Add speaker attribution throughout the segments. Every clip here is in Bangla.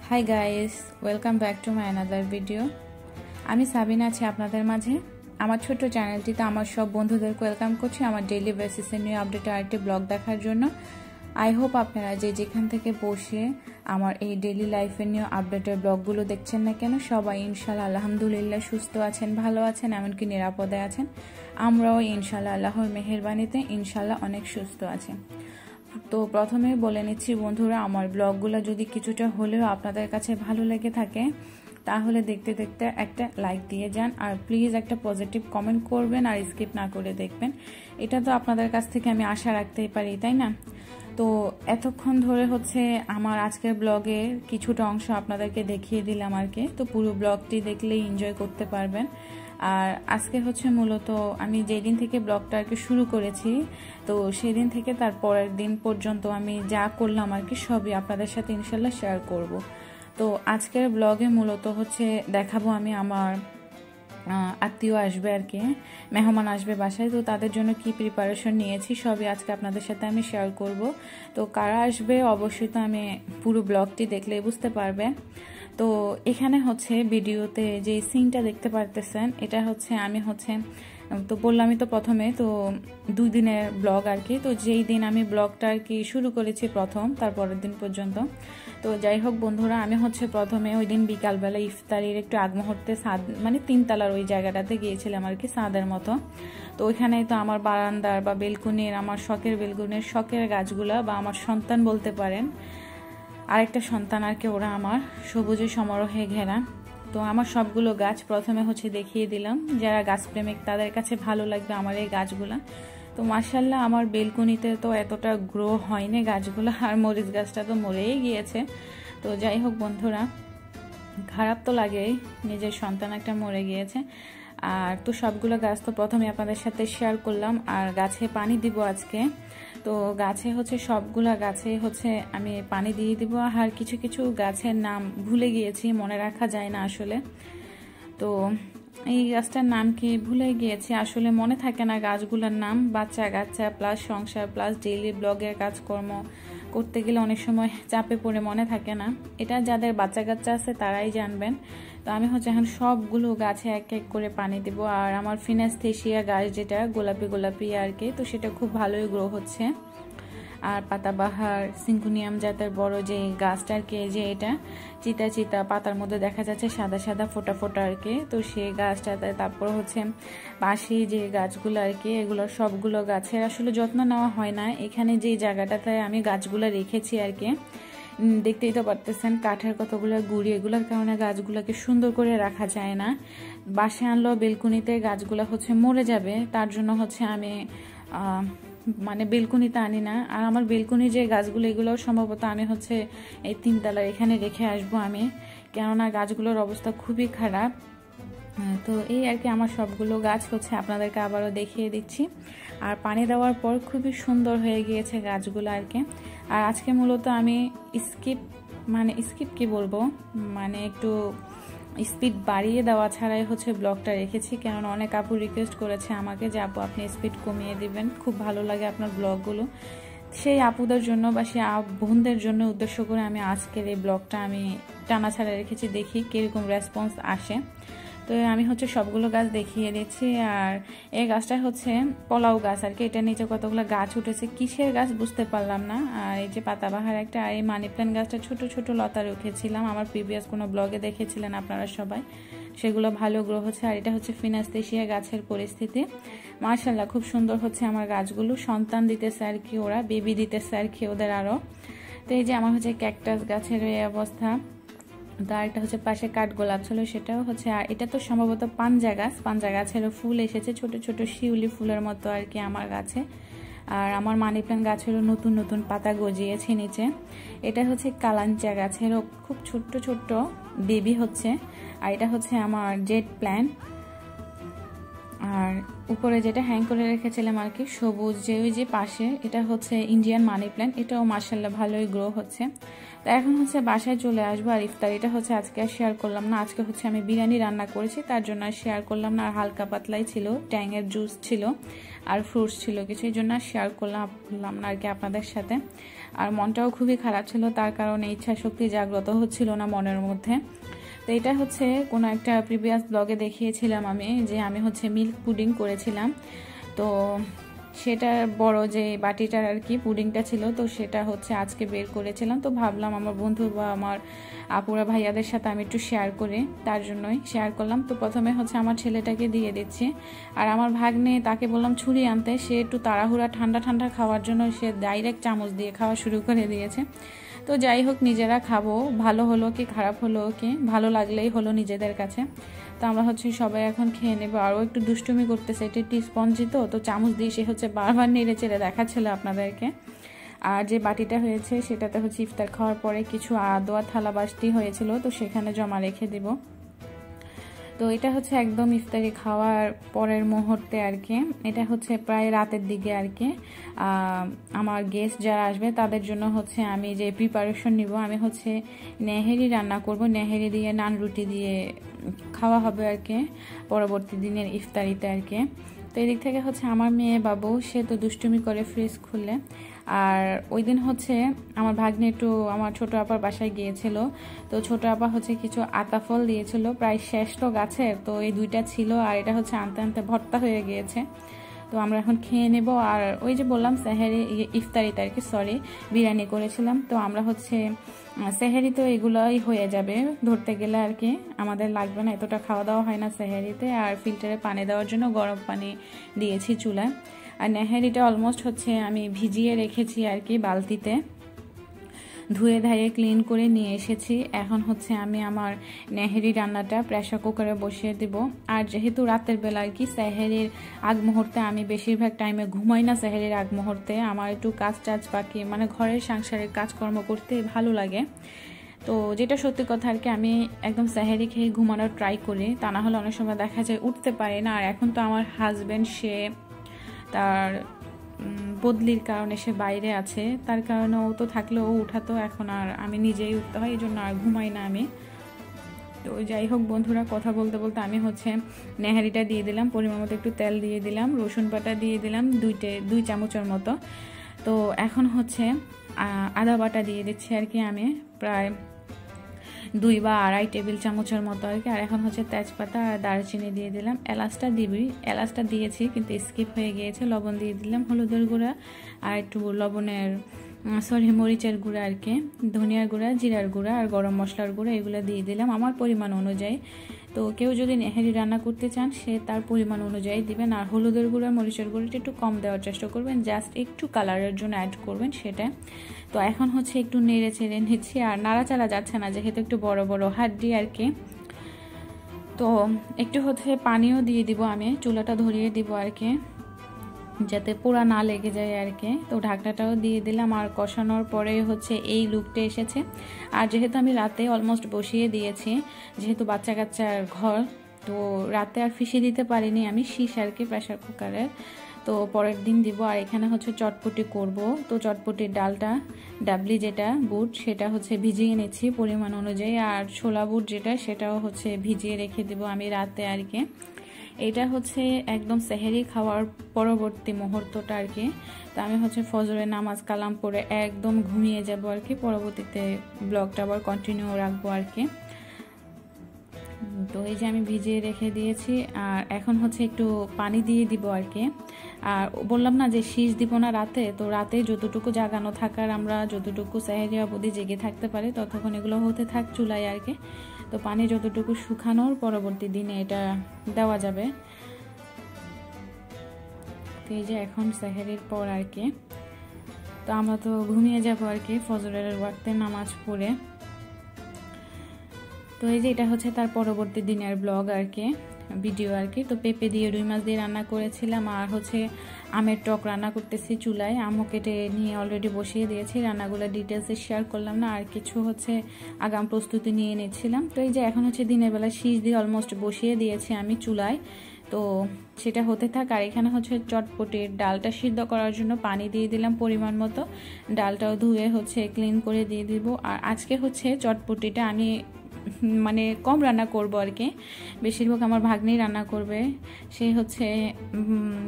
Speaker 1: Hi guys, welcome back to my another video. আমি সাবিনা আছি আপনাদের মাঝে। আমার ছোট্ট চ্যানেলটিতে আমার সব বন্ধুদেরকে ওয়েলকাম করছি আমার ডেইলি বেসিসের নিউ আপডেট আরেকটি ব্লগ দেখার জন্য। আই হোপ আপনারা যেখান থেকে বসে আমার এই ডেইলি লাইফের নিউ আপডেটের ব্লগগুলো দেখছেন না কেন, সবাই ইনশাল্লাহ আলহামদুলিল্লাহ সুস্থ আছেন, ভালো আছেন, এমনকি নিরাপদে আছেন। আমরাও ইনশাল্লাহ আল্লাহর মেহেরবানিতে ইনশাল্লাহ অনেক সুস্থ আছি। তো প্রথমে বলে নিচ্ছি বন্ধুরা, আমার ব্লগগুলো যদি কিছুটা হলেও আপনাদের কাছে ভালো লেগে থাকে তাহলে দেখতে দেখতে একটা লাইক দিয়ে যান, আর প্লিজ একটা পজিটিভ কমেন্ট করবেন আর স্কিপ না করে দেখবেন। এটা তো আপনাদের কাছ থেকে আমি আশা রাখতেই পারি, তাই না? তো এতক্ষণ ধরে আমার আজকের ব্লগের কিছুটা অংশ আপনাদেরকে দেখিয়ে দিলাম আর কি। তো পুরো ব্লগটি দেখলেই এনজয় করতে পারবেন। আর আজকে মূলত আমি যেদিন থেকে ব্লগটা আর কি শুরু করেছি, তো সেদিন থেকে তার পরের দিন পর্যন্ত আমি যা করলাম আর কি সবই আপনাদের সাথে ইনশাল্লাহ শেয়ার করব। তো আজকের ব্লগে মূলত দেখাবো আমি আমার আত্মীয় আসবে আর কি, মেহমান আসবে বাসায়, তো তাদের জন্য কি প্রিপারেশন নিয়েছি সবই আজকে আপনাদের সাথে আমি শেয়ার করব। তো কারা আসবে অবশ্যই তো আমি পুরো ব্লগটি দেখলে বুঝতে পারবে। তো এখানে ভিডিওতে যে সিনটা দেখতে পারতেছেন এটা আমি তো বললামই তো প্রথমে, তো 2 দিনের ব্লগ আর কি। তো যেই দিন আমি ব্লগটা আর কি শুরু করেছি প্রথম, তারপরের দিন পর্যন্ত। তো যাই হোক বন্ধুরা, আমি প্রথমে ওই দিন বিকালবেলা ইফতারির একটু আগ মুহূর্তে ছাদ মানে 3 তলার ওই জায়গাটাতে গিয়েছিলাম আর কি, ছাদের মতো। তো ওইখানেই তো আমার বারান্দার বা বেলকুনির, আমার শখের বেলকুনির শখের গাছগুলা বা আমার সন্তান বলতে পারেন, আরেকটা সন্তান আর কি, ওরা আমার সবুজে সমারোহে ঘেরা। তো আমার সবগুলো গাছ প্রথমে দেখিয়ে দিলাম, যারা গাছপ্রেমিক তাদের কাছে ভালো লাগবে আমার এই গাছগুলা। তো মাশাআল্লাহ আমার বেলকুনিতে তো এতটা গ্রো হয়নি গাছগুলো, আর মরিচ গাছটা তো মরেই গিয়েছে। তো যাই হোক বন্ধুরা, খারাপ তো লাগেই, নিজের সন্তান একটা মরে গিয়েছে। আর তো সবগুলো গাছ তো প্রথমে আপনাদের সাথে শেয়ার করলাম। আর গাছে পানি দিব আজকে। তো গাছে সবগুলা গাছে আমি পানি দিয়ে দিব। আর কিছু কিছু গাছের নাম ভুলে গিয়েছি, মনে রাখা যায় না আসলে। তো এই গাছটার নাম কি ভুলে গিয়েছি, আসলে মনে থাকে না গাছগুলোর নাম। বাচ্চা কাচ্চা প্লাস সংসার প্লাস ডেইলি ব্লগের কাজকর্ম করতে গেলে অনেক সময় চাপে পড়ে মনে থাকে না। এটা যাদের বাচ্চা কাচ্চা আছে তারাই জানবেন। তো আমি এখন সবগুলো গাছে এক এক করে পানি দেব। আর আমার ফিনাস্থেশিয়া গাছ যেটা গোলাপি গোলাপি আর কি, তো সেটা খুব ভালোই গ্রো হচ্ছে। আর পাতাবাহার সিঙ্কুনিয়াম জাতের বড় যে গাছটা আর কি, যে এটা চিতা চিতা পাতার মধ্যে দেখা যাচ্ছে সাদা সাদা ফোটা ফোটা আর কি, তো সেই গাছটাতে। তারপর পাশে যে গাছগুলো আর কি, এগুলোর সবগুলো গাছের আসলে যত্ন নেওয়া হয় না। এখানে যে জায়গাটাতে আমি গাছগুলো রেখেছি আর কি, দেখতেই তো পারতেছেন কাঠের কতগুলো গুঁড়ি, এগুলোর কারণে গাছগুলোকে সুন্দর করে রাখা যায় না। বাসে আনলেও বেলকুনিতে গাছগুলো মরে যাবে, তার জন্য আমি মানে বেলকুনিতে আনি না। আর আমার বেলকুনি যে গাছগুলো, এগুলোও সম্ভবত আমি এই 3 তলার এখানে রেখে আসবো আমি, কেননা গাছগুলোর অবস্থা খুবই খারাপ। তো এই আর কি, আমার সবগুলো গাছ আপনাদেরকে আবারও দেখিয়ে দিচ্ছি। আর পানি দেওয়ার পর খুবই সুন্দর হয়ে গিয়েছে গাছগুলো আর কি। আর আজকে মূলত আমি স্কিপ কি বলবো, মানে একটু স্পিড বাড়িয়ে দেওয়া ছাড়াই ব্লগটা রেখেছি, কেননা অনেক আপু রিকোয়েস্ট করেছে আমাকে যে আপু আপনি স্পিড কমিয়ে দিবেন, খুব ভালো লাগে আপনার ব্লগগুলো। সেই আপুদের জন্য বা সেই বোনদের জন্য উদ্দেশ্য করে আমি আজকের এই ব্লগটা আমি টানা ছাড়া রেখেছি, দেখি কিরকম রেসপন্স আসে। তো আমি সবগুলো গাছ দেখিয়ে দিচ্ছি। আর এই গাছটা পলাও গাছ আর কি, এটা নিচে কতগুলো গাছ উঠেছে, কিসের গাছ বুঝতে পারলাম না। আর এই যে পাতাবাহার একটা, আর এই মানি প্ল্যান্ট গাছটা ছোট ছোট লতা রেখেছিলাম, আমার প্রিভিয়াস কোনো ব্লগে দেখেছিলেন আপনারা সবাই, সেগুলো ভালো গ্রো হচ্ছে। আর এটা ফিনাস্থেশিয়া গাছের পরিস্থিতি মাশাআল্লাহ খুব সুন্দর আমার গাছগুলো, সন্তান দিতেছে আর কি, ওরা বেবি দিতেছে আর কি ওদের আরো। তো এই যে আমার ক্যাকটাস গাছের এই অবস্থা। তার একটা পাশে কাঠগোলাপ ছিল, সেটাও আর এটা তো সম্ভবত পাঞ্জা গাছেরও ফুল এসেছে, ছোট ছোট শিউলি ফুলের মতো আর কি আমার গাছে। আর আমার মানি প্ল্যান্ট গাছেরও নতুন নতুন পাতা গজিয়েছে নিচে। এটা কালাঞ্চা গাছেরও খুব ছোট্ট ছোট্ট বেবি হচ্ছে। আর এটা আমার জেড প্ল্যান্ট। আর উপরে যেটা হ্যাং করে রেখেছিলাম আর কি সবুজ, যে ওই যে পাশে এটা হচ্ছে ইন্ডিয়ান মানি প্ল্যান্ট, এটাও মাশাআল্লাহ ভালোই গ্রো হচ্ছে। তো এখন হচ্ছে বাসায় চলে আসবো। আর ইফতারিটা হচ্ছে আজকে আর শেয়ার করলাম না, আজকে হচ্ছে আমি বিরিয়ানি রান্না করেছি তার জন্য আর শেয়ার করলাম না। আর হালকা পাতলাই ছিল, ট্যাংয়ের জুস ছিল আর ফ্রুটস ছিল কিছু, এই জন্য শেয়ার করলাম না আর কি আপনাদের সাথে। আর মনটাও খুবই খারাপ ছিল, তার কারণে ইচ্ছা শক্তি জাগ্রত হচ্ছিল না মনের মধ্যে। তো এটা হচ্ছে কোনো একটা প্রিভিয়াস ব্লগে দেখিয়েছিলাম আমি, যে আমি হচ্ছে মিল্ক পুডিং করেছিলাম। তো সেটার বড় যে বাটিটার আর কি পুডিংটা ছিল, তো সেটা হচ্ছে আজকে বের করেছিলাম। তো ভাবলাম আমার বন্ধু বা আমার আপুরা ভাইয়াদের সাথে আমি একটু শেয়ার করি, তার জন্যই শেয়ার করলাম। তো প্রথমে হচ্ছে আমার ছেলেটাকে দিয়ে দিচ্ছি, আর আমার ভাগ্নে তাকে বললাম ছুরি আনতে, সে একটু তাড়াহুড়া ঠান্ডা ঠান্ডা খাওয়ার জন্য সে ডাইরেক্ট চামচ দিয়ে খাওয়া শুরু করে দিয়েছে। তো যাই হোক, নিজেরা খাবো, ভালো হলো কি খারাপ হলো কি, ভালো লাগলেই হলো নিজেদের কাছে। তো আমরা হচ্ছে সবাই এখন খেয়ে নেবো। আরও একটু দুষ্টুমি করতেছে, এটা একটু স্পঞ্জি তো চামচ দিয়ে সে হচ্ছে বারবার নেড়ে চেড়ে দেখাচ্ছিল আপনাদেরকে। আর যে বাটিটা হয়েছে সেটাতে হচ্ছে ইফতার খাওয়ার পরে কিছু আদোয়া থালা বাটি হয়েছিল, তো সেখানে জমা রেখে দিব। তো এটা হচ্ছে একদম ইফতারি খাওয়ার পরের মুহূর্তে আর কি, এটা হচ্ছে প্রায় রাতের দিকে আর কি। আমার গেস্ট যারা আসবে তাদের জন্য হচ্ছে আমি যে প্রিপারেশন নিব, আমি হচ্ছে নেহেরি রান্না করব, নেহেরি দিয়ে নান রুটি দিয়ে খাওয়া হবে আর কি পরবর্তী দিনের ইফতারিতে আর কি। তো এদিক থেকে হচ্ছে আমার মেয়ে বাবু সে তো দুষ্টুমি করে ফ্রিজ খুলে। আর ওই দিন হচ্ছে আমার ভাগ্নে একটু আমার ছোট আপার বাসায় গিয়েছিল, তো ছোট আপা হচ্ছে কিছু আতাফল দিয়েছিল, প্রায় শেষ তো গাছের, তো এই দুইটা ছিল আর এটা হচ্ছে আনতে আনতে ভর্তা হয়ে গিয়েছে। তো আমরা এখন খেয়ে নেব। আর ওই যে বললাম সেহেরি ইফতারিতে আর কি, সরি বিরিয়ানি করেছিলাম। তো আমরা হচ্ছে সেহেরি তো এগুলোই হয়ে যাবে ধরতে গেলে আর কি, আমাদের লাগবে না, এতটা খাওয়া দাওয়া হয় না সেহেরিতে। আর ফিল্টারে পানি দেওয়ার জন্য গরম পানি দিয়েছি চুলায়। আর নেহেরিটা অলমোস্ট হচ্ছে আমি ভিজিয়ে রেখেছি আর কি বালতিতে, ধুয়ে ধায়ে ক্লিন করে নিয়ে এসেছি। এখন হচ্ছে আমি আমার নেহেরি রান্নাটা প্রেসার কুকারে বসিয়ে দিব। আর যেহেতু রাতের বেলা আর কি সেহেরির আগ মুহূর্তে আমি বেশিরভাগ টাইমে ঘুমাই না, সেহেরির আগ মুহূর্তে আমার একটু কাজ টাজ বাকি মানে ঘরের সংসারের কাজকর্ম করতে ভালো লাগে। তো যেটা সত্যি কথা আর কি, আমি একদম সেহেরি খেয়ে ঘুমানোর ট্রাই করি, তা না হলে অনেক সময় দেখা যায় উঠতে পারে না। আর এখন তো আমার হাজব্যান্ড সে তার বদলির কারণে সে বাইরে আছে, তার কারণে ও তো থাকলেও ও উঠাতো, এখন আর আমি নিজেই উঠতে হয়, এই জন্য আর ঘুমাই না আমি। তো যাই হোক বন্ধুরা, কথা বলতে বলতে আমি হচ্ছে নেহারিটা দিয়ে দিলাম, পরিমাণ মতো একটু তেল দিয়ে দিলাম, রসুন বাটা দিয়ে দিলাম 2 চামচের মতো। তো এখন হচ্ছে আদা বাটা দিয়ে দিচ্ছি আর কি আমি, প্রায় 2 বা 2.5 টেবিল চামচের মতো আর কি। আর এখন হচ্ছে তেজপাতা আর দারচিনি দিয়ে দিলাম, এলাচটা দিয়েছি কিন্তু স্কিপ হয়ে গিয়েছে। লবণ দিয়ে দিলাম, হলুদের গুঁড়া আর একটু মরিচের গুঁড়া আর কি, ধনিয়ার গুঁড়া, জিরার গুঁড়া আর গরম মশলার গুঁড়া, এগুলো দিয়ে দিলাম আমার পরিমাণ অনুযায়ী। তো কেউ যদি নেহারি রান্না করতে চান সে তার পরিমাণ অনুযায়ী দিবেন। আর হলুদের গুঁড়া মরিচের গুঁড়োটা একটু কম দেওয়ার চেষ্টা করবেন, জাস্ট একটু কালারের জন্য অ্যাড করবেন সেটা। তো এখন হচ্ছে একটু নেড়ে চেড়ে নিচ্ছি, আর নাড়াচাড়া যাচ্ছে না যেহেতু একটু বড় বড় হাড্ডি আর কি। তো একটু হচ্ছে পানিও দিয়ে দিব, আমি চুলাটা ধরিয়ে দিব আর কি, যাতে পোড়া না লেগে যায় আর কি। তো ঢাকনাটাও দিয়ে দিলাম, আর কষানোর পরে হচ্ছে এই লুকটা এসেছে। আর যেহেতু আমি রাতে অলমোস্ট বসিয়ে দিয়েছি, যেহেতু বাচ্চা কাচ্চার ঘর, তো রাতে আর ফিশে দিতে পারিনি আমি শীষ আর কি প্রেসার কুকারের, তো পরের দিন দিব। আর এখানে হচ্ছে চটপটি করব, তো চটপটির ডালটা ডাবলি যেটা বুট সেটা হচ্ছে ভিজিয়ে নিচ্ছি পরিমাণ অনুযায়ী, আর ছোলা বুট যেটা সেটাও হচ্ছে ভিজিয়ে রেখে দেব আমি রাতে আর কি। এটা হচ্ছে একদম সেহেরি খাওয়ার পরবর্তী মুহূর্তটা আর কি। তো আমি হচ্ছে ফজরের নামাজ কালাম পড়ে একদম ঘুমিয়ে যাব আর কি, পরবর্তীতে ব্লগটা আবার কন্টিনিউ রাখবো আর কি। তো এই যে আমি ভিজিয়ে রেখে দিয়েছি, আর এখন হচ্ছে একটু পানি দিয়ে দিব আর কি। আর বললাম না যে শীষ দিব না রাতে, তো রাতে যতটুকু জাগানো থাকার আমরা যতটুকু সেহেরি অবধি জেগে থাকতে পারি ততক্ষণ এগুলো হতে থাক চুলায় আর কি। তো পানি যতটুকু শুকানোর পরবর্তী দিনে এটা দেওয়া যাবে। তো এই যে এখন সেহেরির পর আর কি, তো আমরা তো ঘুমিয়ে যাবো আর কি ফজরের ওয়াক্তে নামাজ পড়ে। তো এই যে এটা হচ্ছে তার পরবর্তী দিনের ব্লগ আর কি, ভিডিও আর কি। তো পেঁপে দিয়ে রুই মাছ দিয়ে রান্না করেছিলাম, আর হচ্ছে আমের টক রান্না করতেছি চুলায়, আমও কেটে নিয়ে অলরেডি বসিয়ে দিয়েছি, রান্নাগুলো ডিটেলসে শেয়ার করলাম না। আর কিছু হচ্ছে আগাম প্রস্তুতি নিয়ে নিচ্ছিলাম। তো এই যে এখন হচ্ছে দিনের বেলা শীষ দিয়ে অলমোস্ট বসিয়ে দিয়েছি আমি চুলায়, তো সেটা হতে থাক। আর এখানে হচ্ছে চটপটির ডালটা সিদ্ধ করার জন্য পানি দিয়ে দিলাম পরিমাণ মতো। ডালটাও ধুয়ে হচ্ছে ক্লিন করে দিয়ে দিব। আর আজকে হচ্ছে চটপটিটা আমি মানে কম রান্না করব আর কি, বেশিরভাগ আমার ভাগ্নেই রান্না করবে। সে হচ্ছে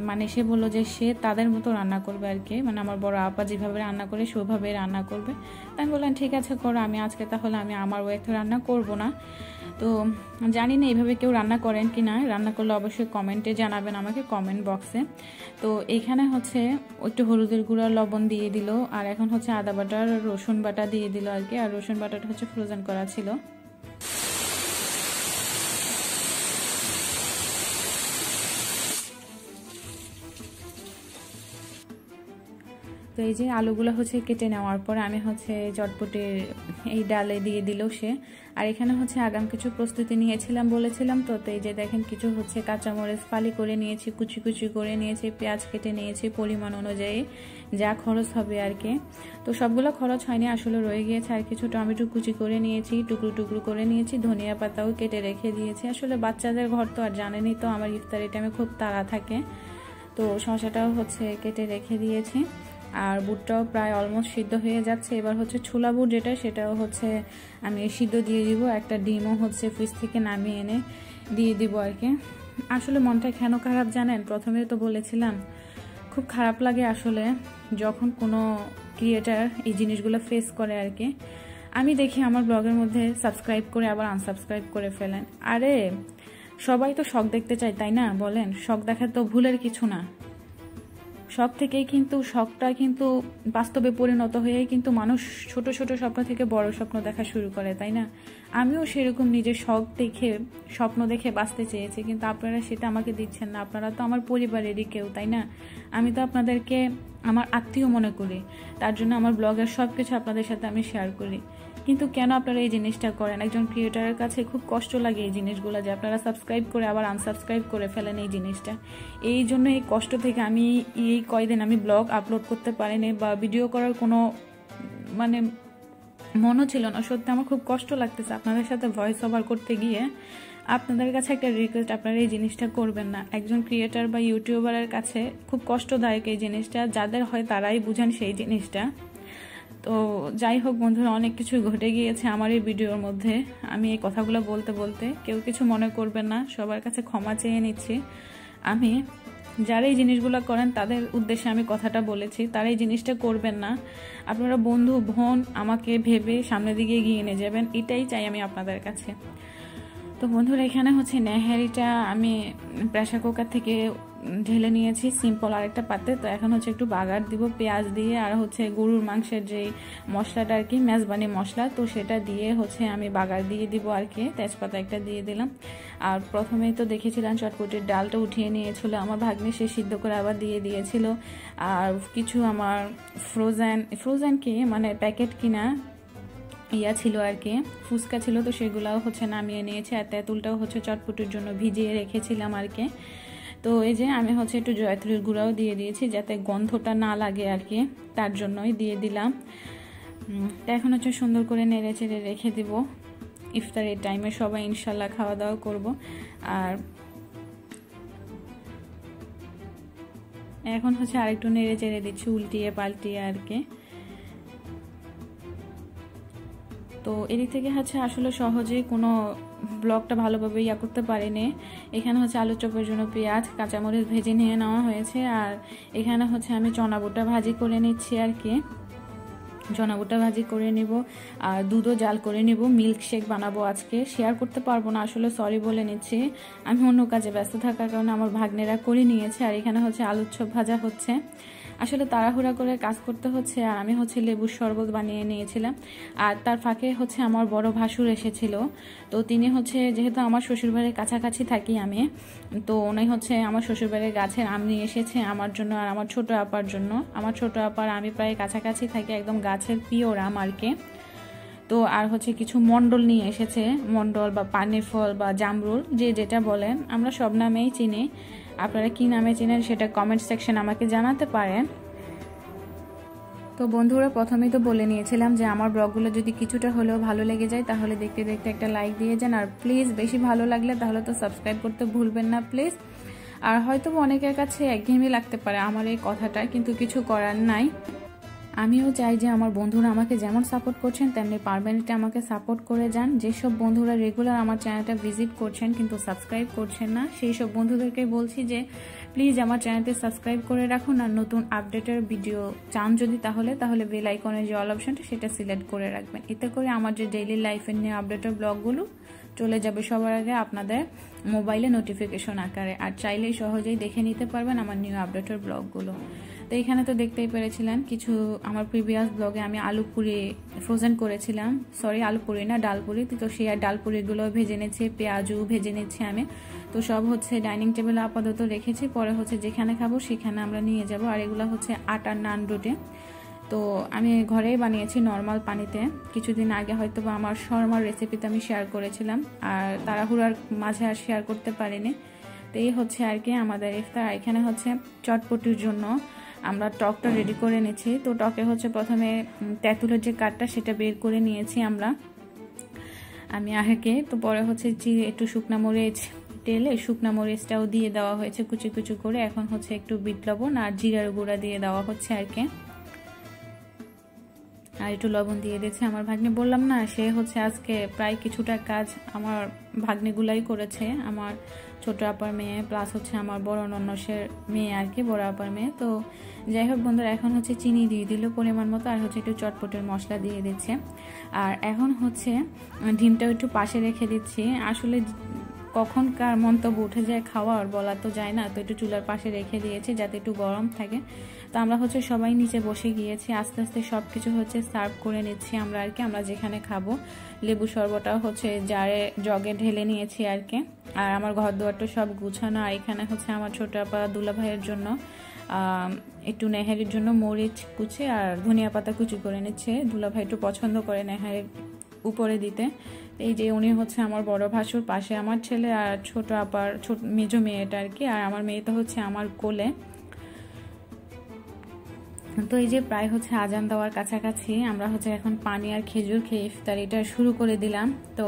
Speaker 1: মানে সে বললো যে সে তাদের মতো রান্না করবে আর কি, মানে আমার বড় আপা যেভাবে রান্না করে সেভাবে রান্না করবে। আমি বললাম ঠিক আছে করো, আমি আজকে তাহলে আমি আমার ওয়েতে রান্না করব না। তো জানি না এইভাবে কেউ রান্না করেন কি না, রান্না করলে অবশ্যই কমেন্টে জানাবেন আমাকে, কমেন্ট বক্সে। তো এইখানে হচ্ছে একটু হলুদের গুঁড়া লবণ দিয়ে দিল, আর এখন হচ্ছে আদা বাটা রসুন বাটা দিয়ে দিল আর কি। আর রসুন বাটাটা হচ্ছে ফ্রোজেন করা ছিল। তো এই যে আলুগুলো হচ্ছে কেটে নেওয়ার পর আমি হচ্ছে চটপটির এই ডালে দিয়ে দিল সে। আর এখানে হচ্ছে আগাম কিছু প্রস্তুতি নিয়েছিলাম বলেছিলাম, তো এই যে দেখেন কিছু হচ্ছে কাঁচামরিচ ফালি করে নিয়েছি, কুচি কুচি করে নিয়েছি, পেঁয়াজ কেটে নিয়েছি পরিমাণ অনুযায়ী যা খরচ হবে আর কি। তো সবগুলো খরচ হয়নি, আসলে রয়ে গিয়েছে। আর কিছু টমেটো কুচি করে নিয়েছি, টুকরো টুকরো করে নিয়েছি, ধনিয়া পাতাও কেটে রেখে দিয়েছি। আসলে বাচ্চাদের ঘর তো আর জানেনই তো, আমার ইফতারি টাইমে খুব তাড়া থাকে। তো শসাটাও হচ্ছে কেটে রেখে দিয়েছি। আর বুটটাও প্রায় অলমোস্ট সিদ্ধ হয়ে যাচ্ছে। এবার হচ্ছে ছোলা বুট যেটা, সেটাও হচ্ছে আমি সিদ্ধ দিয়ে দিব। একটা ডিমও হচ্ছে ফ্রিজ থেকে নামিয়ে এনে দিয়ে দিব আর কি। আসলে মনটা কেন খারাপ জানেন, প্রথমে তো বলেছিলাম খুব খারাপ লাগে আসলে যখন কোনো ক্রিয়েটার এই জিনিসগুলো ফেস করে আর কি। আমি দেখি আমার ব্লগের মধ্যে সাবস্ক্রাইব করে আবার আনসাবস্ক্রাইব করে ফেলেন। আরে সবাই তো শখ দেখতে চায় তাই না, বলেন? শখ দেখা তো ভুলের কিছু না। শখ থেকেই কিন্তু শখটা কিন্তু বাস্তবে পরিণত হয়ে কিন্তু মানুষ ছোট ছোট স্বপ্ন থেকে বড় স্বপ্ন দেখা শুরু করে, তাই না? আমিও সেরকম নিজের শখ দেখে স্বপ্ন দেখে বাঁচতে চেয়েছি, কিন্তু আপনারা সেটা আমাকে দিচ্ছেন না। আপনারা তো আমার পরিবারেরই কেউ, তাই না? আমি তো আপনাদেরকে আমার আত্মীয় মনে করি, তার জন্য আমার ব্লগের সব কিছু আপনাদের সাথে আমি শেয়ার করি। কিন্তু কেন আপনারা এই জিনিসটা করেন? একজন ক্রিয়েটারের কাছে খুব কষ্ট লাগে এই জিনিসগুলো, যে আপনারা সাবস্ক্রাইব করে আবার আনসাবস্ক্রাইব করে ফেলেন এই জিনিসটা। এই জন্য এই কষ্ট থেকে আমি এই কয়দিন আমি ব্লগ আপলোড করতে পারিনি বা ভিডিও করার কোনো মানে মনও ছিল না। সত্যি আমার খুব কষ্ট লাগতেছে আপনাদের সাথে ভয়েস ওভার করতে গিয়ে। আপনাদের কাছে একটা রিকোয়েস্ট, আপনারা এই জিনিসটা করবেন না। একজন ক্রিয়েটার বা ইউটিউবারের কাছে খুব কষ্টদায়ক এই জিনিসটা, যাদের হয় তারাই বুঝেন সেই জিনিসটা। তো যাই হোক বন্ধুরা, অনেক কিছু ঘটে গিয়েছে আমার এই ভিডিওর মধ্যে। আমি এই কথাগুলো বলতে বলতে কেউ কিছু মনে করবেন না, সবার কাছে ক্ষমা চেয়ে নিচ্ছি। আমি যারা এই জিনিসগুলো করেন তাদের উদ্দেশ্যে আমি কথাটা বলেছি, তারা এই জিনিসটা করবেন না। আপনারা বন্ধু বোন আমাকে ভেবে সামনের দিকে এগিয়ে নিয়ে যাবেন, এটাই চাই আমি আপনাদের কাছে। তো বন্ধুরা এখানে হচ্ছে নেহারিটা আমি প্রেসার কুকার থেকে ঢেলে নিয়েছি সিম্পল আরেকটা পাত্রে। তো এখন হচ্ছে একটু বাগার দিব পেঁয়াজ দিয়ে, আর হচ্ছে গরুর মাংসের যে মশলাটা আর কি, মেজবানি মশলা, তো সেটা দিয়ে হচ্ছে আমি বাগার দিয়ে দিব আর কি। তেজপাতা একটা দিয়ে দিলাম। আর প্রথমেই তো দেখেছিলাম চটপটির ডালটা উঠিয়ে নিয়েছিল আমার ভাগ্নে, সে সিদ্ধ করে আবার দিয়ে দিয়েছিল। আর কিছু আমার ফ্রোজেন কি মানে প্যাকেট কিনা ইয়া ছিল আর কি, ফুচকা ছিল, তো সেগুলাও হচ্ছে নামিয়ে নিয়েছে। আর তেঁতুলটাও হচ্ছে চটপটির জন্য ভিজিয়ে রেখেছিলাম আর কি। তো এই যে আমি হচ্ছে একটু জয়ত্রীর গুঁড়াও দিয়ে দিয়েছি যাতে গন্ধটা না লাগে আর কি, তার জন্যই দিয়ে দিলাম। এখন হচ্ছে সুন্দর করে নেড়ে চেড়ে রেখে দিব। ইফতারের টাইমে সবাই ইনশাল্লাহ খাওয়া দাওয়া করব। আর এখন হচ্ছে আরেকটু নেড়ে চেড়ে দিচ্ছি উল্টিয়ে পাল্টিয়ে আর কি। তো এদিক থেকে হচ্ছে আসলে সহজেই কোনো ব্লগটা ভালোভাবে ইয়া করতে পারিনি। এখানে হচ্ছে আলু চপের জন্য পেঁয়াজ কাঁচামরিচ ভেজে নিয়ে নেওয়া হয়েছে। আর এখানে হচ্ছে আমি চনা বুটটা ভাজি করে নিচ্ছি আর কি, চনা বুটটা ভাজি করে নিব। আর দুধও জাল করে নিব, মিল্ক শেক বানাবো আজকে। শেয়ার করতে পারবো না আসলে, সরি বলে নিচ্ছি, আমি অন্য কাজে ব্যস্ত থাকার কারণে আমার ভাগ্নেরা করে নিয়েছে। আর এখানে হচ্ছে আলুর চপ ভাজা হচ্ছে, আসলে তাড়াহুড়া করে কাজ করতে হচ্ছে। আর আমি হচ্ছে লেবুর শরবত বানিয়ে নিয়েছিলাম। আর তার ফাঁকে হচ্ছে আমার বড় ভাসুর এসেছিল। তো তিনি হচ্ছে, যেহেতু আমার শ্বশুরবাড়ির কাছাকাছি থাকি আমি, তো উনি হচ্ছে আমার শ্বশুরবাড়ির গাছের আম নিয়ে এসেছে আমার জন্য আর আমার ছোট আপার জন্য। আমার ছোট আপার আমি প্রায় কাছাকাছি থাকি, একদম গাছের পিওর আম আর কি। তো আর হচ্ছে কিছু মন্ডল নিয়ে এসেছে, মন্ডল বা পানির ফল বা জামরুল, যে যেটা বলেন, আমরা সব নামেই চিনি। আপনারা কি নামে চিনেন সেটা কমেন্ট সেকশন আমাকে জানাতে পারেন। তো বন্ধুরা প্রথমেই তো বলে নিয়েছিলাম যে আমার ব্লগগুলো যদি কিছুটা হলেও ভালো লেগে যায় তাহলে দেখতে দেখতে একটা লাইক দিয়ে যান। আর প্লিজ বেশি ভালো লাগলে তাহলে তো সাবস্ক্রাইব করতে ভুলবেন না প্লিজ। আর হয়তো অনেকের কাছে একঘেয়েমি লাগতে পারে আমার এই কথাটা, কিন্তু কিছু করার নাই। আমিও চাই যে আমার বন্ধুরা আমাকে যেমন সাপোর্ট করছেন তেমনি পারমানেন্টলি আমাকে সাপোর্ট করে যান। যেসব বন্ধুরা রেগুলার আমার চ্যানেলটা ভিজিট করছেন কিন্তু সাবস্ক্রাইব করছেন না, সেই সব বন্ধুদেরকে বলছি যে প্লিজ আমার চ্যানেলটি সাবস্ক্রাইব করে রাখুন। আর নতুন আপডেটের ভিডিও চান যদি তাহলে বেল আইকনের যে অল অপশনটা সেটা সিলেক্ট করে রাখবেন। এতে করে আমার যে ডেইলি লাইফের নিয়ে আপডেটের ব্লগগুলো চলে যাবে সবার আগে আপনাদের মোবাইলে নোটিফিকেশন আকারে। আর চাইলেই সহজেই দেখে নিতে পারবেন আমার নিউ আপডেটের ব্লগগুলো। তো এখানে তো দেখতেই পেরেছিলেন কিছু আমার প্রিভিয়াস ব্লগে আমি আলু পুরি ফ্রোজেন করেছিলাম, আলু পুরি না ডাল পুরি। তো সেই ডাল পুরিগুলো ভেজে নিচ্ছি, পেঁয়াজও ভেজে নিচ্ছি আমি। তো সব ডাইনিং টেবিলে আপাতত রেখেছি, পরে যেখানে খাবো সেখানে আমরা নিয়ে যাব। আর এগুলো আটার নান রুটি। তো আমি ঘরেই বানিয়েছি নর্মাল পানিতে। কিছুদিন আগে হয়তো বা আমার শর্মার রেসিপিতে আমি শেয়ার করেছিলাম, আর তাড়াহুড়ার মাঝে আর শেয়ার করতে পারিনি। তো এই আর কি আমাদের ইফতার। এখানে চটপটির জন্য আমরা টকটা রেডি করে নিয়েছি। তো টকে প্রথমে তেঁতুলের যে কাঠটা সেটা বের করে নিয়েছি আমি আগে। তো পরে একটু শুকনা মরিচ তেলে শুকনা মরিচটাও দিয়ে দেওয়া হয়েছে কুচি কুচি করে। এখন একটু বিট লবণ আর জিরার গুঁড়া দিয়ে দেওয়া হচ্ছে আর কি, আর একটু লবণ দিয়ে দিয়েছে আমার ভাগ্নে। বললাম না, সে আজকে প্রায় কিছুটা কাজ আমার ভাগ্নেগুলাই করেছে, আমার ছোট আপার মেয়ে প্লাস আমার বড় ননসের মেয়ে আর কি, বড় আপার মেয়ে। তো যাই হোক বন্ধুরা, এখন চিনি দিয়ে দিল পরিমাণ মতো, আর একটু চটপটের মশলা দিয়ে দিচ্ছে। আর এখন ডিমটাও একটু পাশে রেখে দিচ্ছি। আসলে কখন কার মন্তব্য উঠে যায় খাওয়ার বলা তো যায় না, তো একটু চুলার পাশে রেখে দিয়েছি যাতে একটু গরম থাকে। তো আমরা সবাই নিচে বসে গিয়েছি, আস্তে আস্তে সব কিছু সার্ভ করে নিচ্ছি আমরা আর কি। আমরা যেখানে খাবো লেবু শরবতটাও জারে জগে ঢেলে নিয়েছি আর কি। আর আমার ঘর দুয়ারটা সব গুছানো। আর এখানে আমার ছোট আপা দুলা ভাইয়ের জন্য একটু নেহারির জন্য মরিচ কুচি আর ধনিয়া পাতা কুচি করে নিচ্ছে। দুলা ভাই একটু পছন্দ করে নেহারির উপরে দিতে। এই যে উনি আমার বড় ভাসুর, পাশে আমার ছেলে আর ছোট আপার মেজো মেয়েটা আর কি। আর আমার মেয়ে তো আমার কোলে। তো এই যে প্রায় আজান দেওয়ার কাছাকাছি, আমরা এখন পানি আর খেজুর খেয়ে ইফতারিটা শুরু করে দিলাম। তো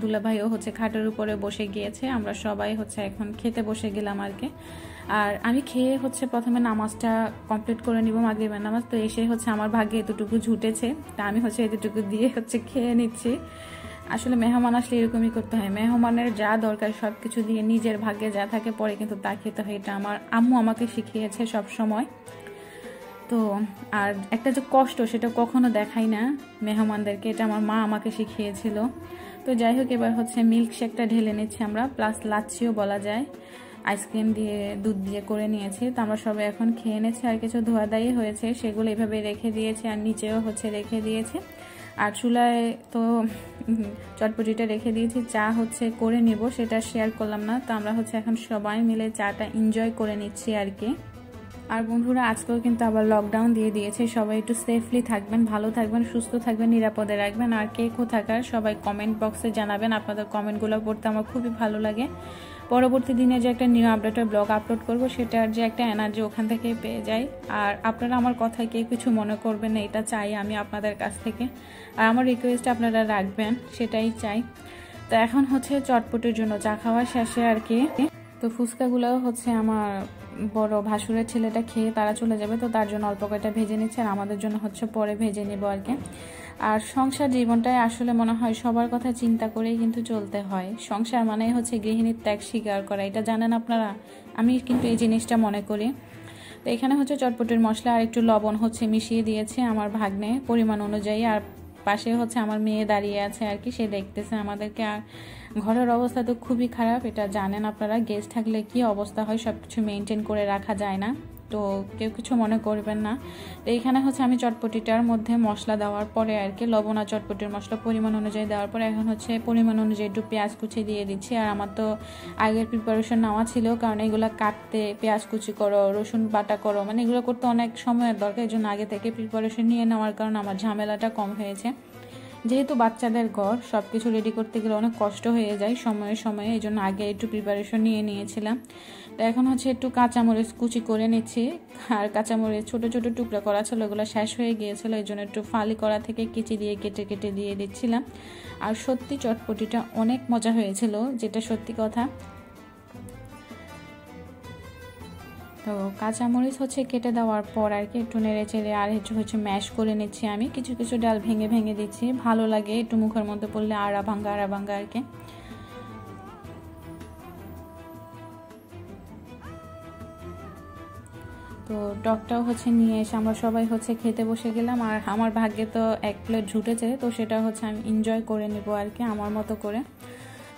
Speaker 1: দুলাভাইও খাটের উপরে বসে গিয়েছে, আমরা সবাই এখন খেতে বসে গেলাম আর কি। আর আমি খেয়ে প্রথমে নামাজটা কমপ্লিট করে নিব, মাগরিবের নামাজ। তো এসে আমার ভাগ্যে এতটুকু ঝুটেছে, তা আমি এতটুকু দিয়ে খেয়ে নিচ্ছি। আসলে মেহমান আসলে এরকমই করতে হয়, মেহমানের যা দরকার সবকিছু দিয়ে নিজের ভাগ্যে যা থাকে পরে কিন্তু তা খেতে হয়। এটা আমার আম্মু আমাকে শিখিয়েছে সব সময়। তো আর একটা যে কষ্ট সেটা কখনো দেখাই না মেহমানদেরকে, এটা আমার মা আমাকে শিখিয়েছিল। তো যাই হোক, এবার মিল্ক শেকটা ঢেলে নিচ্ছি আমরা, প্লাস লাচ্ছিও বলা যায়, আইসক্রিম দিয়ে দুধ দিয়ে করে নিয়েছি। তো আমরা সবাই এখন খেয়ে নিয়েছি। আর কিছু ধোয়াধাই হয়েছে সেগুলো এভাবে রেখে দিয়েছি, আর নিচেও রেখে দিয়েছি। আর চুলায় তো চটপটিটা রেখে দিয়েছি। চা করে নিব, সেটা শেয়ার করলাম না। তো আমরা এখন সবাই মিলে চাটা এনজয় করে নিচ্ছি আর কি। আর বন্ধুরা, আজকেও কিন্তু আবার লকডাউন দিয়ে দিয়েছে। সবাই একটু সেফলি থাকবেন, ভালো থাকবেন, সুস্থ থাকবেন, নিরাপদে রাখবেন। আর কে কোথাকার সবাই কমেন্ট বক্সে জানাবেন, আপনাদের কমেন্টগুলো পড়তে আমার খুবই ভালো লাগে। পরবর্তী দিনে যে একটা নিউ আপডেটের ব্লগ আপলোড করব সেটার যে একটা এনার্জি ওখান থেকে পেয়ে যাই। আর আপনারা আমার কথায় কেউ কিছু মনে করবেন না, এটা চাই আমি আপনাদের কাছ থেকে। আর আমার রিকোয়েস্ট আপনারা রাখবেন, সেটাই চাই। তো এখন চটপটির জন্য চা খাওয়া শেষে আর কি। তো ফুচকাগুলো আমার বড় ভাসুরের ছেলেটা খেয়ে তারা চলে যাবে, তো তার জন্য অল্প কয়টা ভেজে নিচ্ছে, আর আমাদের জন্য পরে ভেজে নেব আর কি। আর সংসার জীবনটাই আসলে মনে হয় সবার কথা চিন্তা করেই কিন্তু চলতে হয়। সংসার মানেই গৃহিণীর ত্যাগ স্বীকার করা, এটা জানেন আপনারা। আমি কিন্তু এই জিনিসটা মনে করি। তো এখানে চটপটির মশলা আর একটু লবণ মিশিয়ে দিয়েছে আমার ভাগ্নে পরিমাণ অনুযায়ী। আর পাশে আমার মেয়ে দাঁড়িয়ে আছে আর কি, সে দেখতেছে আমাদেরকে। আর ঘরের অবস্থা তো খুবই খারাপ, এটা জানেন আপনারা। গেস্ট থাকলে কি অবস্থা হয়, সব কিছু মেনটেন করে রাখা যায় না, তো কেউ কিছু মনে করবেন না। তো এইখানে আমি চটপটিটার মধ্যে মশলা দেওয়ার পরে আর কি, লবণ আর চটপটির মশলা পরিমাণ অনুযায়ী দেওয়ার পরে এখন পরিমাণ অনুযায়ী একটু পেঁয়াজ কুচি দিয়ে দিচ্ছি। আর আমার তো আগের প্রিপারেশন নেওয়া ছিল, কারণ এগুলো কাটতে পেঁয়াজ কুচি করো, রসুন বাটা করো, মানে এগুলো করতে অনেক সময়ের দরকার। এই জন্য আগে থেকে প্রিপারেশন নিয়ে নেওয়ার কারণে আমার ঝামেলাটা কম হয়েছে। যেহেতু বাচ্চাদের ঘর, সব কিছু রেডি করতে গেলে অনেক কষ্ট হয়ে যায় সময়ে সময়ে, এই জন্য আগে একটু প্রিপারেশন নিয়ে নিয়েছিলাম। তো এখন একটু কাঁচামরিচ কুচি করে নিচ্ছি। আর কাঁচামরিচ ছোট ছোট টুকরা করা ছিল, ওগুলো শেষ হয়ে গিয়েছিল, এই জন্য একটু ফালি করা থেকে কেচি দিয়ে কেটে কেটে দিয়ে দিচ্ছিলাম। আর সত্যি চটপটিটা অনেক মজা হয়েছিল, যেটা সত্যি কথা। তো কাঁচামরিচ হচ্ছে কেটে দেওয়ার পর আর কি একটু নেড়ে চেড়ে আর হচ্ছে ম্যাশ করে নিচ্ছি আমি। কিছু কিছু ডাল ভেঙে ভেঙে দিচ্ছি, ভালো লাগে একটু মুখের মধ্যে পড়লে আড়া ভাঙ্গা আর কি। তো টকটাও হচ্ছে নিয়ে এসে আমরা সবাই হচ্ছে খেতে বসে গেলাম। আর আমার ভাগ্যে তো 1 প্লেট জুটেছে, তো সেটা হচ্ছে আমি এনজয় করে নেবো আর কি আমার মতো করে।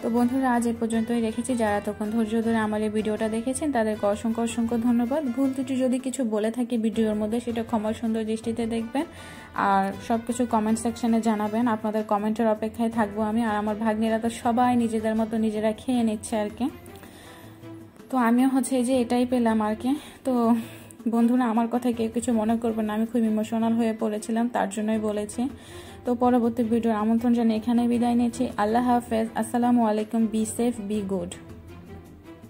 Speaker 1: তো বন্ধুরা আজ এ পর্যন্তই রেখেছি। যারা তখন ধৈর্য ধরে আমার এই ভিডিওটা দেখেছেন তাদেরকে অসংখ্য অসংখ্য ধন্যবাদ। ভুল ত্রুটি যদি কিছু বলে থাকি ভিডিওর মধ্যে সেটা ক্ষমা সুন্দর দৃষ্টিতে দেখবেন, আর সব কিছু কমেন্ট সেকশনে জানাবেন। আপনাদের কমেন্টের অপেক্ষায় থাকবো আমি। আর আমার ভাগ্নিরা তো সবাই নিজেদের মতো নিজেরা খেয়ে নিচ্ছে আর কি। তো আমিও হচ্ছে এই যে এটাই পেলাম আর কি। তো বন্ধুরা আমার কথা কেউ কিছু মনে করবেন না, আমি খুব ইমোশনাল হয়ে পড়েছিলাম, তার জন্যই বলেছি। তো পরবর্তী ভিডিওর আমন্ত্রণ জানিয়ে এখানে বিদায় নিচ্ছি। আল্লাহ হাফেজ, আসসালামু আলাইকুম, বি সেফ, বি গুড।